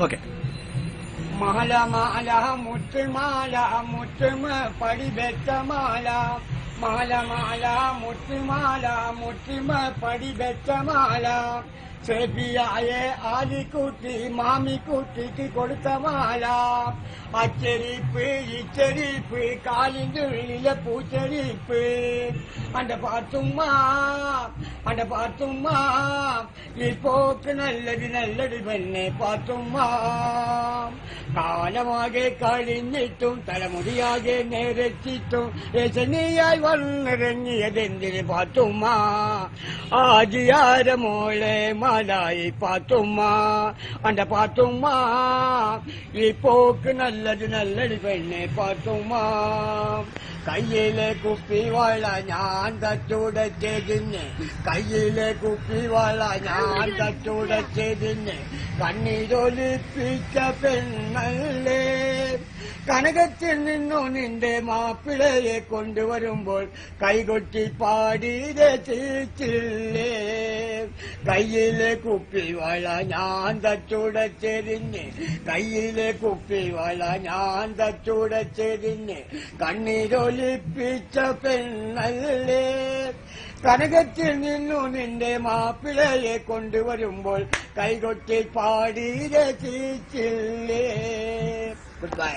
Okay. മാല മാല മുത്തുമാല മുത്തുമ പടിവെച്ച മാല മാല മാല മുത്തുമാല മുത്തുമ പടിവെച്ച മാല ചെബിയായ ആലിക്കുട്ടി മാമിക്കുട്ടിക്ക് കൊടുത്ത മാല അച്ചരിപ്പ് ഇച്ചരിപ്പ് കാലിന്റെ ഉള്ളിലെ പൂച്ചരിപ്പ് അന്റെ പാത്തുമ്മ ഈ പോക്ക് നല്ലത് പെണ്ണെ പാത്തുമ്മ കാലമാകെ കഴിഞ്ഞിട്ടും തലമുടിയാകെ നേരച്ചിട്ടും രചനയായി വന്നിറങ്ങിയതെന്തിന് പാത്തുമ്മ ആജിയാര മോളെ മാലായി പാത്തുമ്മ അന്റെ പാത്തുമ്മ ഈ പോക്ക് നല്ലത് പെണ്ണെ പാത്തുമ്മ കയ്യിലെ കുപ്പിവള ഞാൻ തച്ചുടച്ചതിന് കയ്യിലെ കുപ്പിവള ഞാൻ തച്ചുടച്ചതിന് കണ്ണീരൊലിപ്പിച്ച പെണ്ണല്ലേ കനകത്തിൽ നിന്നു നിന്റെ മാപ്പിളയെ കൊണ്ടുവരുമ്പോൾ കൈകൊട്ടി പാടി രചിച്ചില്ലേ കയ്യിലെ കുപ്പിവള ഞാൻ തച്ചുടച്ചതിന് കയ്യിലെ കുപ്പിവള ഞാൻ തച്ചുടച്ചതിന് കണ്ണീരൊലിപ്പിച്ച പെണ്ണല്ലേ കനകത്തിൽ നിന്നു നിന്റെ മാപ്പിളയെ കൊണ്ടുവരുമ്പോൾ കൈകൊട്ടി പാടി രചിച്ചില്ലേ. Good bye.